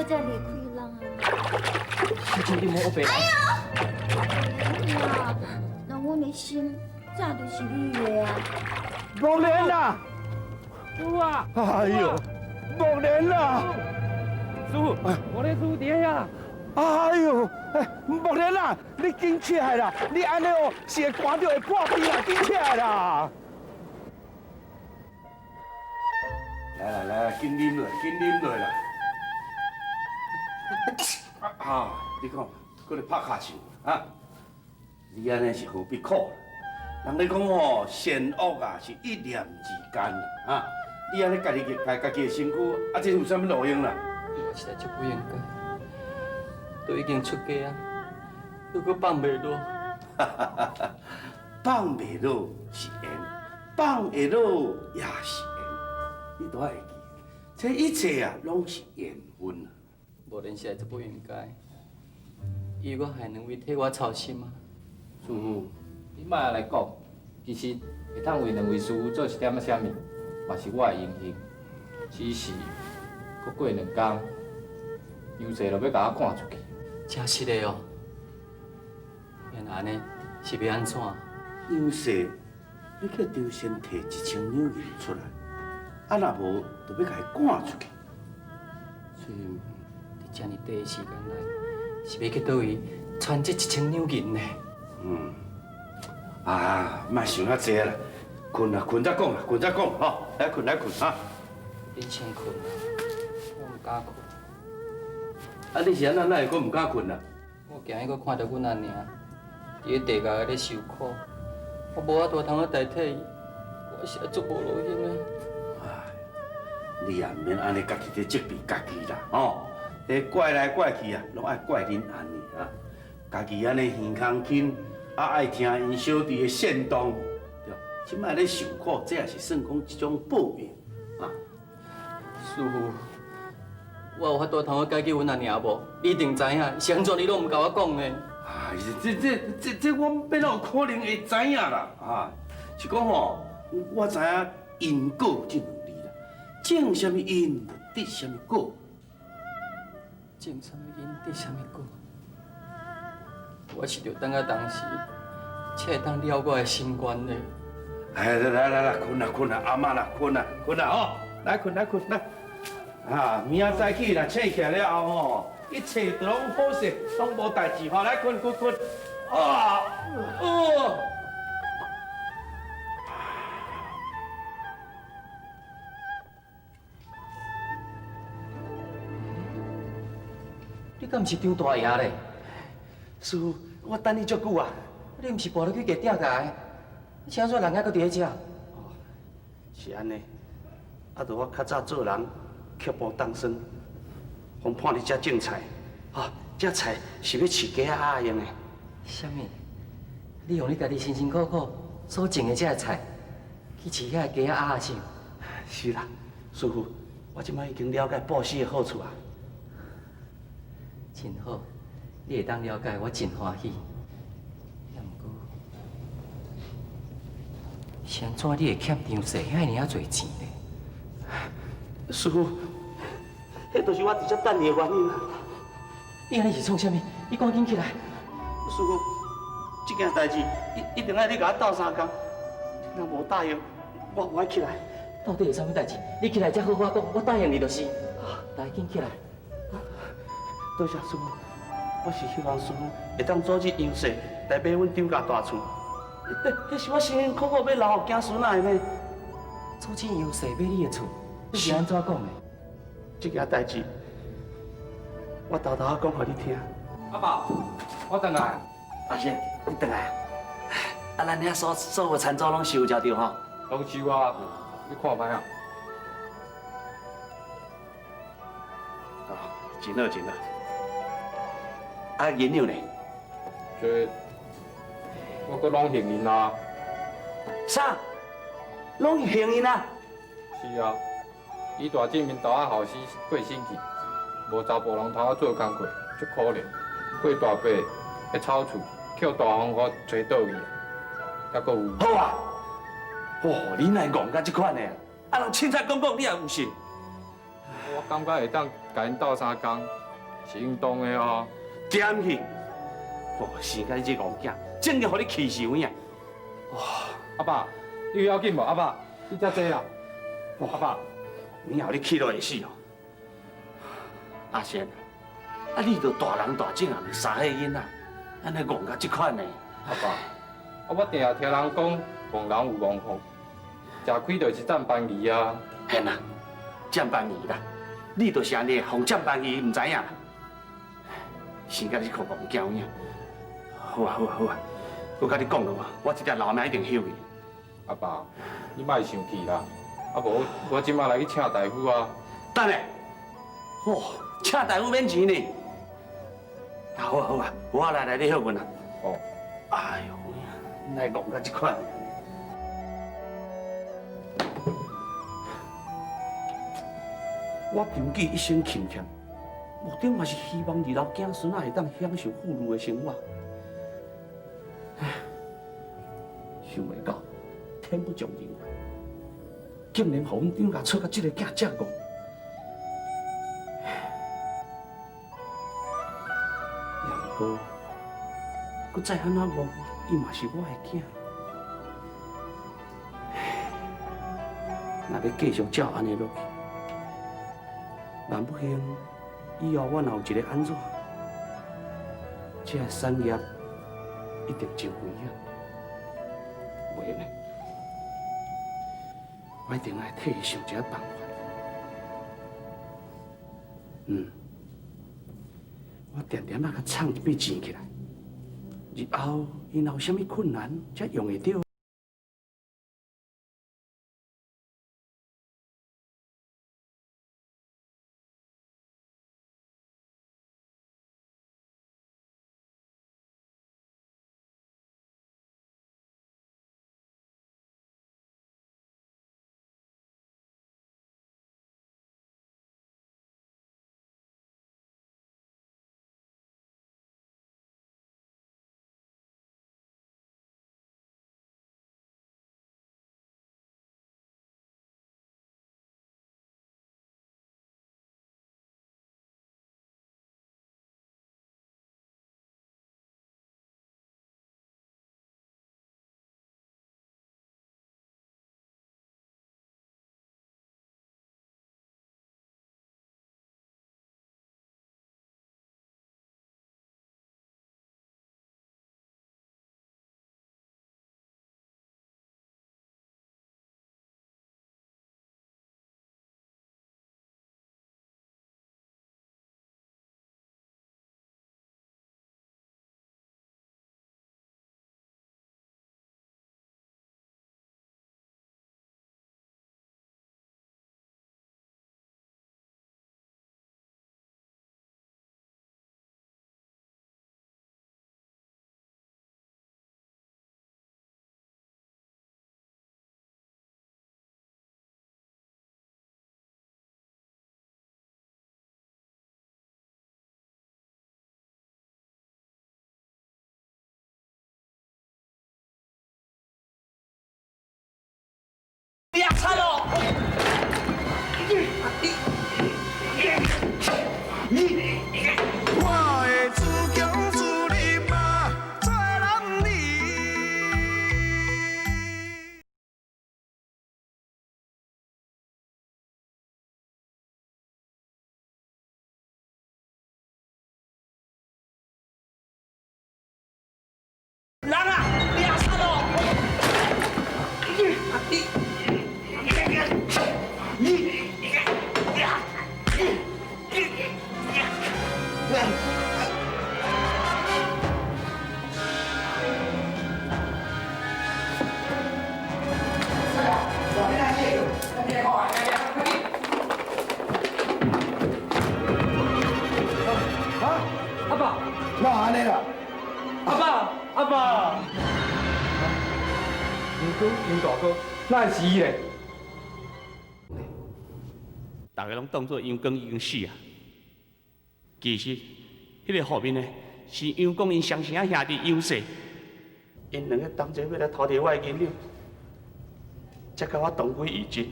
我才离开人啊。请你莫白。哎呀，那阮的心早就是你的啊。木莲呐！师傅啊！哎呦，木莲呐！师傅，我的师傅爹呀！哎呦，木莲呐，你紧起来啦！你安尼哦，是会寒到会破皮啦，紧起来啦！来，紧啉落，紧啉落啦！啊，你看，搁咧拍卡球啊！你安尼是何必苦？人咧讲吼，善恶啊是一念之间啊！你安尼家己的身躯，啊，这有啥物路用啦？我实在就不应该，都已经出家啊，又搁放袂落。放袂落是缘，放会落也是缘，你都爱会记。这一切啊，拢是缘分啊！无人实在就不应该，伊我还能为替我操心吗？师傅，你莫来讲，其实会当为两位师傅做一点仔啥物，嘛是我的荣幸。只是，搁过2天，有势就要甲我赶出去。真是的哦。原来安尼是要安怎？有势要叫周先摕1000两银出来，啊，若无就要甲伊赶出去。所以，伫遮尔短的时间内，是要去倒位传这1000两银呢？莫想遐济啦，困再讲啦，困再讲吼，来困哈。你先困啊，我唔敢困。啊，你是安怎会阁唔敢困啊？我今日阁看到阮阿娘伫咧地下咧受苦，我无法度通去代替伊，我实在足无路用啊！你也免安尼家己在责备家己啦，吼！迄怪来怪去啊，拢爱怪恁安尼啊！家己安尼耳康轻，啊爱听因小弟的煽动，对，即摆咧受苦，这也是算讲一种报应啊！师傅，我有法度通去解决阮阿娘无？你一定知影，是安怎你拢唔甲我讲呢？哎，这我要哪有可能会知影啦？啊，是讲吼，我知影因果这两字啦，种什么因，得什么果。种什么因，得什么果？我是着等到当时，才会当了我的心愿呢。哎，来，困啦，阿妈啦，困啦吼，来困来。啊，明仔早起啦，醒起来了后吼，一切都拢好势，拢无代志吼，来困。啊，你敢毋是张大爷咧？师傅，我等你足久啊。你毋是跋落去地顶架的？你啥说人还搁伫咧遮？是安尼，啊，着我较早做人却步当生，方判你遮种菜，啊，这菜是要饲鸡鸭用的。啥物？你用你家己辛辛苦苦所种的这个菜，去饲遐鸡仔鸭是？是啦，师傅，我即摆已经了解布施的好处啊。真好，你会当了解我真欢喜。也毋过，是安怎你会欠张氏遐尔啊侪钱呢？师傅，迄就是我直接等你的原因啊。你安尼是创啥物？你赶紧起来！师傅，这件代志一定要你甲我斗3工，若无答应，我不爱起来。到底有啥物代志？你起来才好好讲，我答应你就是。来，紧起来！多谢师傅，我是希望师傅会当组织杨氏来买阮张家大厝。迄是我辛辛苦苦要留给子孙仔的呢。组织杨氏买你的厝，你是安怎讲的？这件代志，我偷偷讲给你听。阿宝，我等来。阿贤，你回来。啊，咱遐所有餐桌拢收着着吼。拢收啊，你看卖啊。哦，真好。啊，银两呢？这我搁拢幸运啊。啥？拢幸运啊？是啊，伊大姐面头仔后生过身去，无查甫人通我做工课，足可怜。过大伯的草厝，捡大风雨吹倒去，还搁有。好啊！你乃戆到这款的，啊，人凊彩讲你也有信。我感觉会当甲因斗相共，是应当的哦。点去！哦，生甲你这戆囝，真个互你气死有影！阿爸，你有要紧无？阿爸，你遮济啦。阿爸，以后你气到会死哦。阿贤，啊你都大人大种啊，三个囡仔，安尼戆到这款呢？阿爸，我定听人讲，戆人有戆福，食亏就是占便宜啊。hen啊，占便宜啦！你就是安尼，互占便宜，唔知影啦。生甲你这个戆囝影。好啊好啊好啊，我甲你讲了我这条老命一定休去。阿爸，你莫生气啦。啊无，我即马来去请大夫啊。等下，哦，请大夫免钱呢。好啊好啊，我来你休困啊。哦。哎呦，哪戆到这款？我长期一生勤俭，目的嘛是希望二老囝孙仔会当享受富裕的生活。唉，想袂到天不从人愿，竟然互阮长甲错甲这个囝这戆。也毋过，佮再安怎戆，伊嘛是我的囝。若要继续照安尼落去，难不幸以后我若有一个安怎，这个产业一定就危啊！袂呢，我一定来替伊想一个办法。我定定啊，甲创一笔钱起来，日后因有啥物困难，才用会着。不要吵了！我的自强自立嘛，做人理。人啊，不要吵了！阿爸，那安尼啦，阿爸，阿爸，杨哥，杨大哥，哪会是伊嘞？大家拢当作杨光已经死啊，其实迄个后面呢是杨光因双生兄弟杨氏，因两个当作要来偷摕我的囡仔，才甲我同归于尽。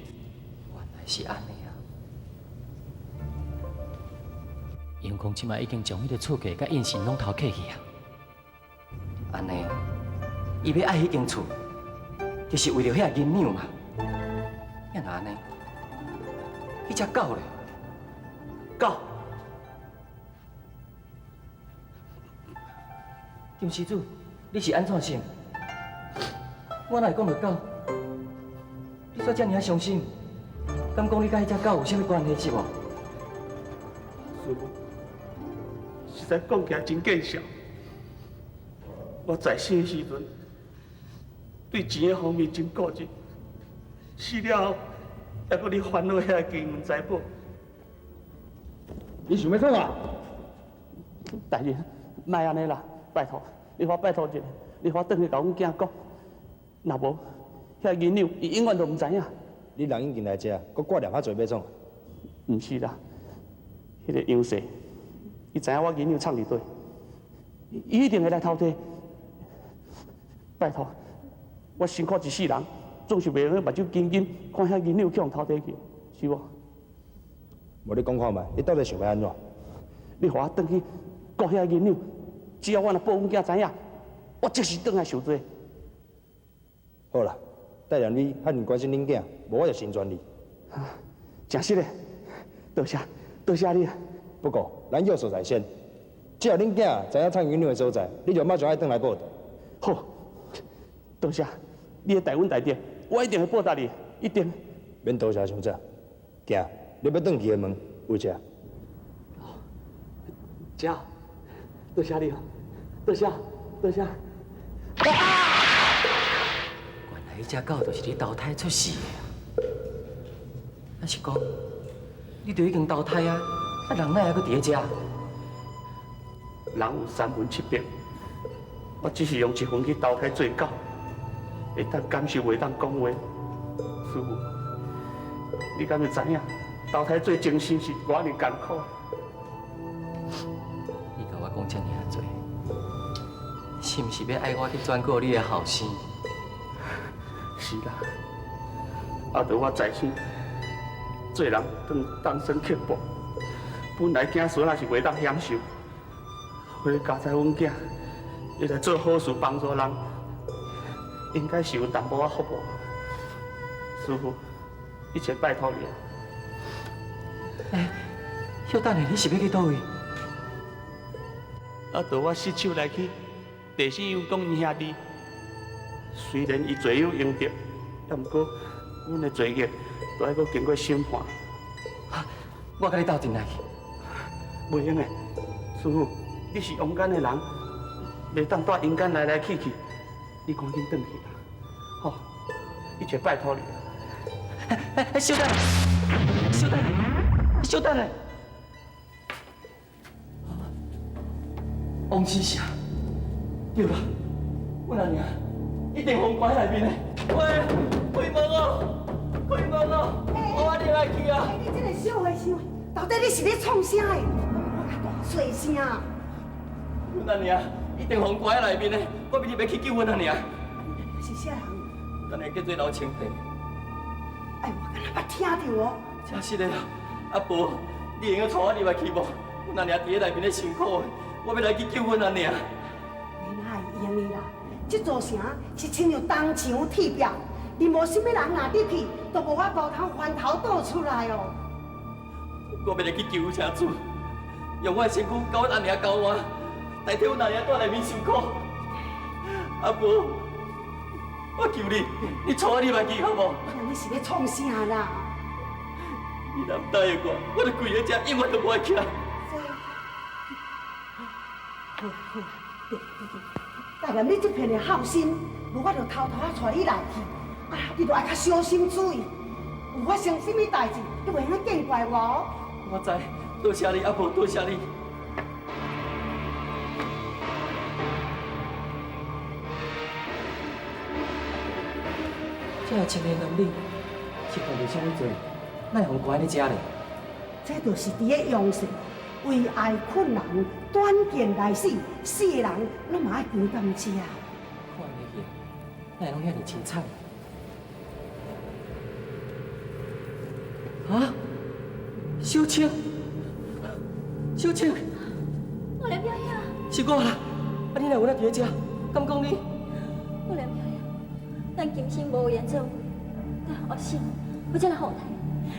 原来是安尼啊！杨公即摆已经将迄个厝价甲印信拢偷客去啊！安尼，伊要爱迄间厝，就是为了遐银两嘛。要哪安尼？迄只狗咧，狗。张施主，你是安怎想？我哪会讲到狗？你煞遮尔伤心，敢讲你甲迄只狗有啥物关系是无？师傅，实在讲起来真见笑。我在生的时阵，对钱的方面真顾忌，死了后还搁你烦恼遐金银财宝。你想要创啊？大人，莫安尼啦，拜托，你我拜托一下，你我转去甲阮囝讲，若无遐银两，伊永远都唔知影。你人已经来遮，搁挂念遐济要创？唔是啦，迄个杨氏，伊知影我银两藏伫底，伊一定会来偷摕。拜托，我辛苦一世人，总是袂用目睭紧紧看遐银两去互偷摕去，是无？无你讲看觅，你到底想要安怎？你互我转去顾遐银两，只要我若报阮囝知影，我即时转来受罪。好啦，带让你遐尼关心恁囝，无我就成全你。真实的，多谢你啊！不过咱有所在先，只要恁囝知影藏银两的所在，你就马上爱转来报道。好，多谢你的大恩大德，我一定会报答你，一定。免多谢兄长，行，你要转去的门有车。真好，多谢你哦，多谢。原来迄只狗就是你投胎出世的啊！还是讲，你就已经投胎啊？啊，人哪还搁伫咧遮？人有3分7变，我只是用1分去投胎做狗，会当感受，袂当讲话。师傅，你敢会知影？投胎做精神是偌尔艰苦？你甲我讲遮尔多，是毋是要爱我去转告你的后生？是啦，啊，着我在生，做人当生刻薄，本来囝孙也是袂当享受，为了加在阮囝，会来做好事帮助人，应该是有淡薄仔福报。师傅，一切拜托你啊！哎，小等下，你是要去倒位？啊，着我失手来去第4阳公因兄弟，虽然伊罪有应得，也毋过阮的罪孽都还阁经过审判。我甲你斗阵来去。袂用的，师傅，你是勇敢的人，袂当在阴间来来去去，你赶紧转去啦，吼，一切拜托你啦。小等，王先生，对吧？阮阿娘一定放关内面的。喂，开门哦！我入来去啊！你这个小和尚，到底你是咧创啥的？我甲大细声。阮阿娘一定放关内面的，我明日要去救阮阿娘。是啥人？等下叫做老清平。哎，我敢若捌听着哦。真是的啊！阿婆，你会用带我入来去无？阮阿娘伫咧内面咧辛苦的，我要来去救阮阿娘。你哪会用的啦？这座城是亲像东墙铁壁，你无什么人若入去，都无法度通翻头倒出来哦。我要来去救车主，用我的身躯甲阮阿娘交换，代替阮阿娘在内面受苦。阿婆，我求你，你带我入来去好无？你是咧创啥啦？你若唔答应我，我就跪在这，永远都不会起来。好，代念你这片的好心，无我就偷偷带你来去。啊，你着爱较小心注意，有发生什么代志，你袂晓见怪我哦。我知，多谢你，阿婆，多谢你。这个青年男女是犯着啥物罪？哪会互关在遮咧？这就是伫咧用事，为爱困人，短剑来死，死的人拢嘛爱捐甘蔗。看你去，哪会拢遐尼清惨？啊，小青，小青，我来表演。是我啦。啊，你哪有那伫咧遮？敢讲你？我来表演。咱今生无缘做伙，但后生我才来后台。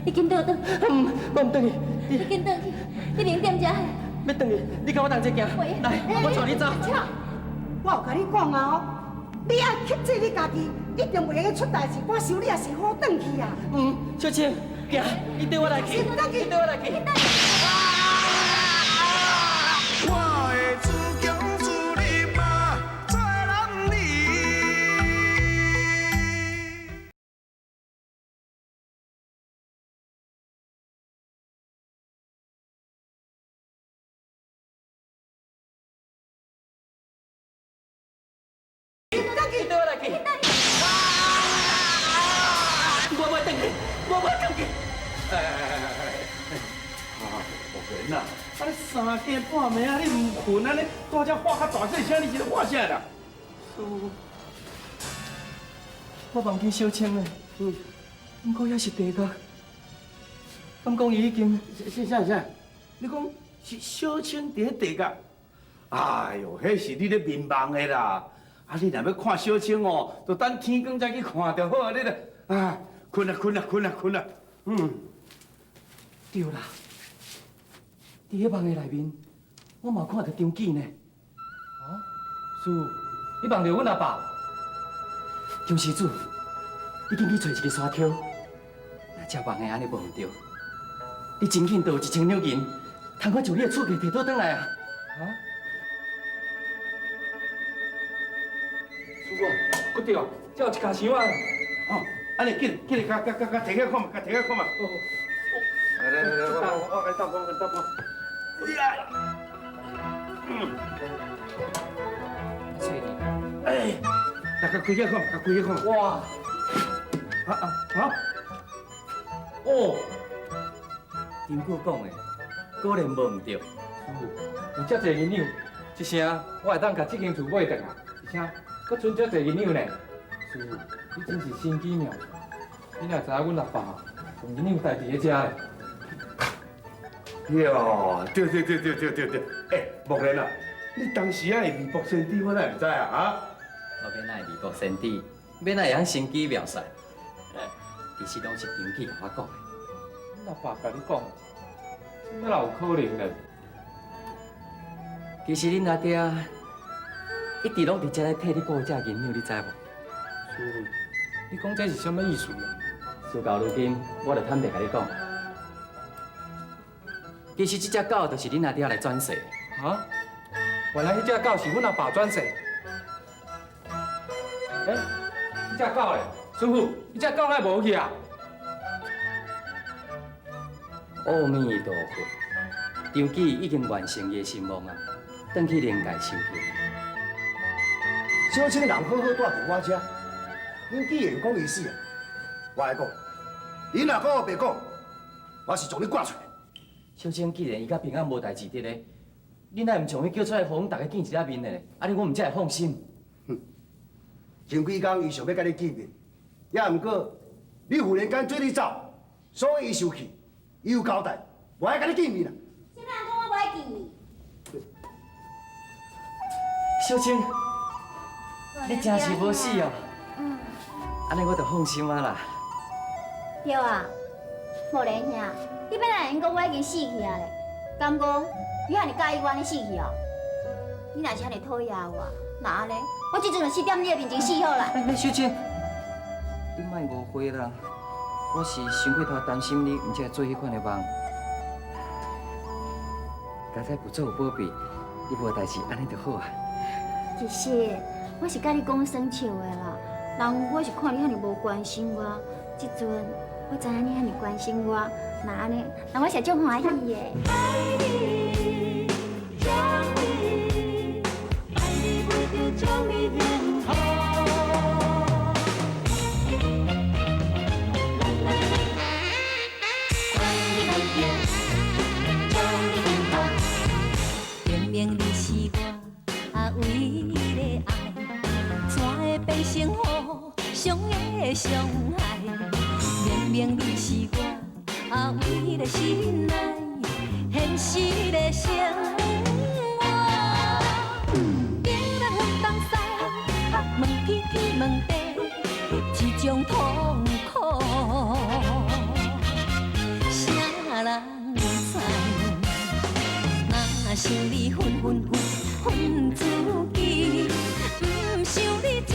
你紧倒转。我唔转去。你紧转去，你零点遮。要转去，你跟我同齐行。来，我带你走。我有甲你讲啊哦，你爱克制你家己，一定袂用出代志，我想你也是好转去啊。小青，行，你跟我来去，你跟我来去。我的自强自立嘛，做人理。你跟我来去。我袂转去，我袂转去。木莲啊，啊你3更半暝啊，你唔困啊？你在遮喊较大细声，你是咧喊啥啦？我忘记小青了。不过也是地角。敢讲伊已经……啥？你讲是小青伫咧地角？哎呦，迄是你咧迷茫的啦！啊，你若要看小青哦，就等天光再去看就好啊！你咧啊，困啊！对啦，伫迄梦的内面，我嘛看到张记呢。啊，师傅，你梦到阮阿爸？救世主，已经去找一个沙丘。若照梦的安尼无唔对，你真紧就有1,000两银，通我将你的厝价摕倒转来啊！啊？师傅，不对，这有一卡箱啊！哦，安尼紧甲摕起来看嘛，摕起来看嘛。来，我跟倒看。翠丽，哎，来开起来看嘛。哇！哦，丁哥讲的，果然无唔对。师傅，有遮侪银两，一声我会当甲这间厝买倒来，而且搁剩遮侪银两呢。师傅，你真是心机妙。你若知影阮阿爸用银两带伫咧遮咧。哟，对，哎，木莲啊，你当时啊会面目先知，我哪会知啊？啊？我免那会面目先知，免那会晓心机妙算。其实拢是张记甲我讲的。阮阿爸甲你讲，怎哪有可能呢？其实恁阿爹一直拢伫遮咧替你顾遮银两，你知无？师傅，你讲这是什么意思呢？事到如今，我就坦白甲你讲，其实这只狗就是恁阿爹来转世的。啊？原来迄只狗是阮阿爸转世。迄只狗嘞，师傅，迄只狗哪会无去啊？阿弥陀佛，张记已经完成伊的心梦啊，转去灵界修行。小青人好好住伫我遮，恁既然讲伊死啊，我来讲，伊若讲白讲，我是将你赶出来。小青既然伊甲平安无代志伫咧，你哪会唔将伊叫出来，互阮大家见一下面咧？安尼我们才会放心。前几工伊想要甲你见面，也毋过你忽然间做你走，所以伊生气，伊有交代，我爱甲你见面啦。啥人讲我无爱见？小青，你真是无死哦。安尼我就放心啊啦。对啊，木莲兄，你本来应讲我已经死去啊咧，敢讲你遐尼介意我安尼死去哦？你若是遐尼讨厌我，那安尼，我即阵就死踮你的面前死好啦。小青，你莫误会啦，我是伤过头担心你，毋才做迄款的梦。刚才不做有保庇，你无代志，安尼就好啊。其实我是甲你讲生笑的啦，人我是看你遐尼无关心我，即阵我知影你遐尼关心我，那安尼，那我是足欢喜的。爱你，将你，爱你不如将你变好。明明你是我唯一的爱，怎会变成互相的伤害？明明你是我唯一的心爱，现实的生活。今日分东西，问天天问地，一种痛苦。啥人知？若想你分自己，不想你。